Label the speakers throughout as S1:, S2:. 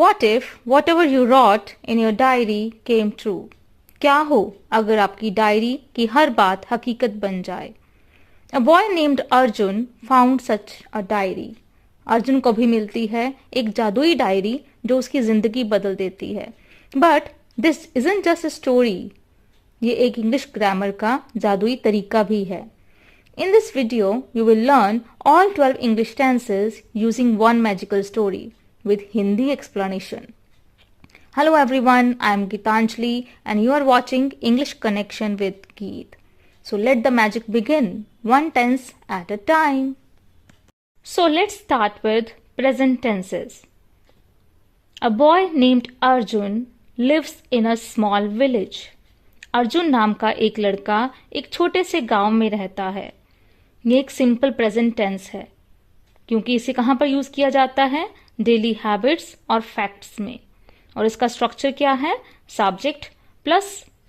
S1: What if whatever you wrote in your diary came true? क्या हो अगर आपकी डायरी की हर बात हकीकत बन जाए? A boy named Arjun found such a diary. Arjun को भी मिलती है एक जादुई डायरी जो उसकी जिंदगी बदल देती है. But this isn't just a story. ये एक इंग्लिश ग्रामर का जादुई तरीका भी है. In this video, you will learn all 12 English tenses using one magical story with Hindi explanation. Hello everyone, I am Gitanjali and you are watching English Connection with Geet. So let the magic begin, one tense at a time. So let's start with present tenses. A boy named Arjun lives in a small village. Arjun नाम का एक लड़का एक छोटे से गांव में रहता है. ये एक सिंपल प्रेजेंट टेंस है क्योंकि इसे कहाँ पर यूज किया जाता है? डेली हैबिट्स और फैक्ट्स में. और इसका स्ट्रक्चर क्या है? सब्जेक्ट प्लस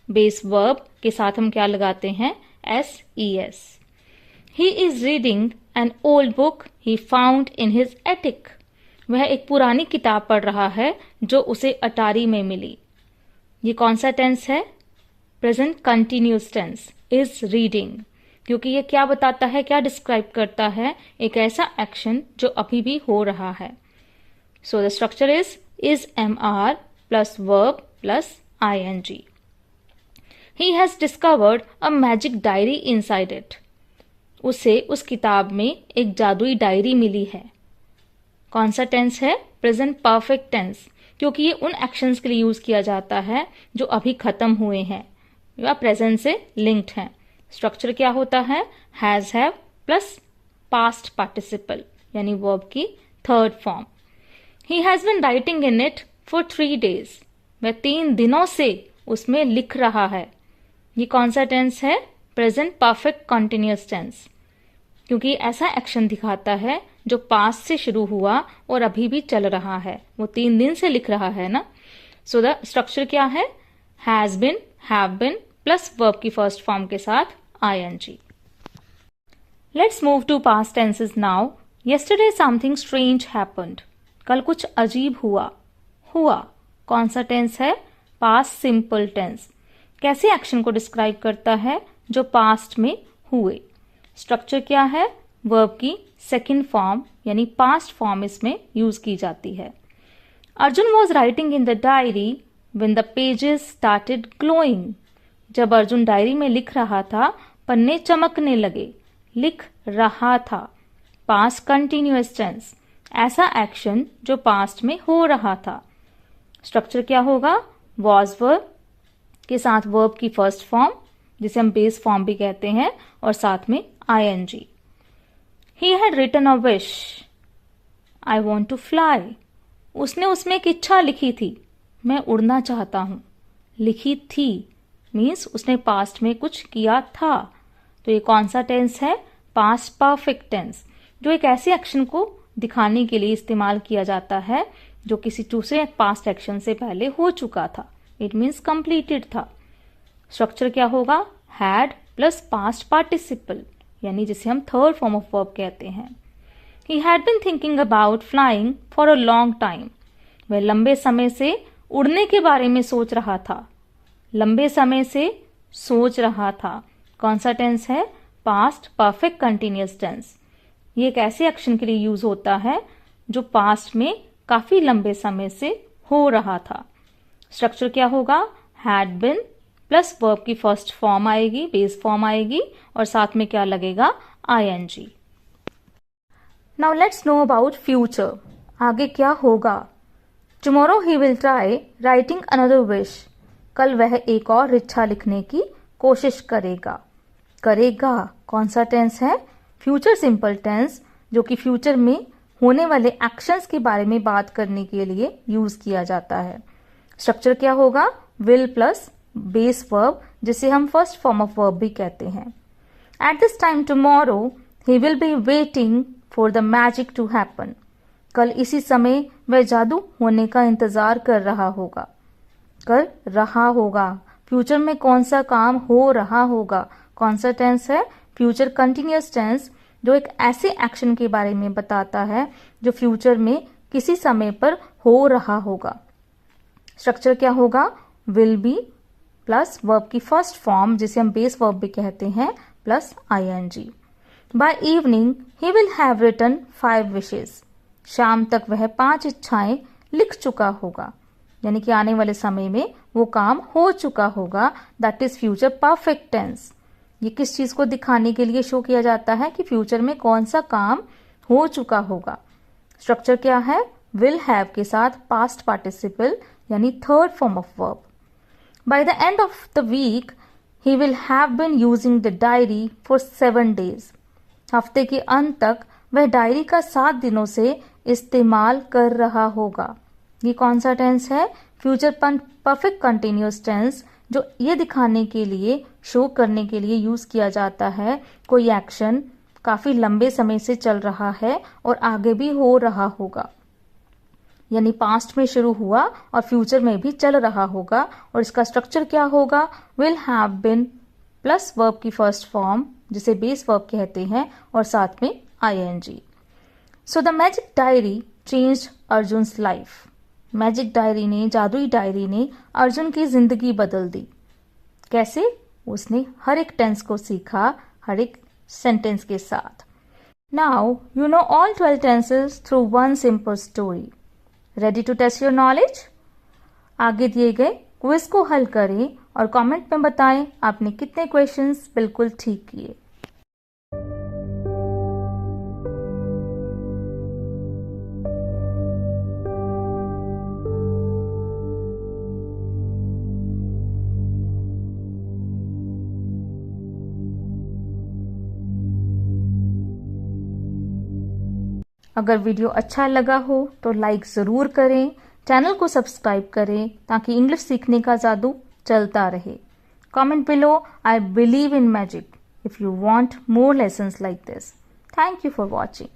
S1: बेस वर्ब के साथ हम क्या लगाते हैं? SES. He is reading an old book he found in his attic. वह एक पुरानी किताब पढ़ रहा है जो उसे अटारी में मिली. ये कौन सा टेंस है? Present continuous tense. Is reading, क्योंकि ये क्या बताता है, क्या डिस्क्राइब करता है? एक ऐसा एक्शन जो अभी भी हो रहा है. So the structure is MR plus verb plus ING. He has discovered a magic diary inside it. उसे उस किताब में एक जादुई डायरी मिली है. कौन सा टेंस है? प्रेजेंट परफेक्ट टेंस, क्योंकि ये उन एक्शंस के लिए यूज किया जाता है जो अभी खत्म हुए हैं या प्रेजेंट से लिंक्ड हैं. स्ट्रक्चर क्या होता है? Has have plus past participle यानी वर्ब की third form. He has been writing in it for 3 days. वह 3 दिनों से उसमें लिख रहा है. ये कौन सा टेंस है? प्रेजेंट परफेक्ट कंटिन्यूअस टेंस, क्योंकि ऐसा एक्शन दिखाता है जो पास्ट से शुरू हुआ और अभी भी चल रहा है. वो 3 दिन से लिख रहा है ना. सो द स्ट्रक्चर क्या है? Has been, have been plus verb की फर्स्ट फॉर्म के साथ ING. Let's move to past tenses now. Yesterday something strange happened. कल कुछ अजीब हुआ. हुआ कौन सा टेंस है? Past simple tense. कैसे एक्शन को डिस्क्राइब करता है? जो पास्ट में हुए. स्ट्रक्चर क्या है? वर्ब की सेकेंड फॉर्म यानी पास्ट फॉर्म इसमें यूज की जाती है. Arjun was writing in the diary when the pages started glowing. जब अर्जुन डायरी में लिख रहा था पन्ने चमकने लगे. लिख रहा था. Past continuous tense. ऐसा एक्शन जो पास्ट में हो रहा था. स्ट्रक्चर क्या होगा? वॉज वर्ब के साथ वर्ब की फर्स्ट फॉर्म जिसे हम बेस फॉर्म भी कहते हैं और साथ में ING. He had written a wish. I want to fly. उसने उसमें एक इच्छा लिखी थी. मैं उड़ना चाहता हूं. लिखी थी मीन्स उसने पास्ट में कुछ किया था. तो ये कौन सा टेंस है? पास्ट परफेक्ट टेंस, जो एक ऐसे एक्शन को दिखाने के लिए इस्तेमाल किया जाता है जो किसी दूसरे पास्ट एक्शन से पहले हो चुका था. इट मीन्स कंप्लीटेड था. स्ट्रक्चर क्या होगा? हैड प्लस पास्ट पार्टिसिपल यानी जिसे हम थर्ड फॉर्म ऑफ वर्ब कहते हैं. He had been thinking about flying for a long time. वह लंबे समय से उड़ने के बारे में सोच रहा था. लंबे समय से सोच रहा था. कौन सा टेंस है? Past perfect continuous tense. ये एक ऐसे एक्शन के लिए यूज होता है जो पास्ट में काफी लंबे समय से हो रहा था. स्ट्रक्चर क्या होगा? हैड बिन प्लस वर्ब की फर्स्ट फॉर्म आएगी, बेस फॉर्म आएगी और साथ में क्या लगेगा? ING. Now let's know about future. आगे क्या होगा? Tomorrow he will try writing another wish. कल वह एक और इच्छा लिखने की कोशिश करेगा. करेगा कौन सा टेंस है? फ्यूचर सिंपल टेंस, जो कि फ्यूचर में होने वाले एक्शंस के बारे में बात करने के लिए यूज किया जाता है. स्ट्रक्चर क्या होगा? विल प्लस बेस वर्ब जिसे हम फर्स्ट फॉर्म ऑफ वर्ब भी कहते हैं. At this time tomorrow he will be waiting for the magic to happen. कल इसी समय वह जादू होने का इंतजार कर रहा होगा. कर रहा होगा. फ्यूचर में कौन सा काम हो रहा होगा? कौन सा टेंस है? फ्यूचर कंटिन्यूअस टेंस, जो एक ऐसे एक्शन के बारे में बताता है जो फ्यूचर में किसी समय पर हो रहा होगा। स्ट्रक्चर क्या होगा? विल बी प्लस वर्ब की फर्स्ट फॉर्म जिसे हम बेस वर्ब भी कहते हैं plus ING. By evening he will have written 5 wishes. शाम तक वह 5 इच्छाएं लिख चुका होगा, यानी कि आने वाले समय में वो काम हो चुका होगा। That is future perfect tense. ये किस चीज को दिखाने के लिए शो किया जाता है कि फ्यूचर में कौन सा काम हो चुका होगा। स्ट्रक्चर क्या है? विल हैव के साथ पास्ट पार्टिसिपल यानी third form of verb. By the end of the week he will have been using the diary for 7 days. हफ्ते के अंत तक वह डायरी का 7 दिनों से इस्तेमाल कर रहा होगा। ये कौन सा टेंस है? फ्यूचर परफेक्ट कंटिन्यूअस टेंस, जो ये दिखाने के लिए, शो करने के लिए यूज किया जाता है कोई एक्शन काफी लंबे समय से चल रहा है और आगे भी हो रहा होगा। यानी पास्ट में शुरू हुआ और फ्यूचर में भी चल रहा होगा। और इसका स्ट्रक्चर क्या होगा? Will have been plus verb की फर्स्ट फॉर्म जिसे बेस वर्ब कहते हैं और साथ में ING. So the magic diary changed Arjun's life. Magic diary ने, जादुई डायरी ने अर्जुन की जिंदगी बदल दी। कैसे? उसने हर एक टेंस को सीखा, हर एक सेंटेंस के साथ। Now you know all 12 tenses through one simple story. Ready to test your knowledge? आगे दिए गए क्विज को हल करें और कमेंट में बताएं आपने कितने क्वेश्चंस बिल्कुल ठीक किए। अगर वीडियो अच्छा लगा हो तो लाइक ज़रूर करें, चैनल को सब्सक्राइब करें ताकि इंग्लिश सीखने का जादू चलता रहे। Comment below I believe in magic if you want more lessons like this. Thank you for watching.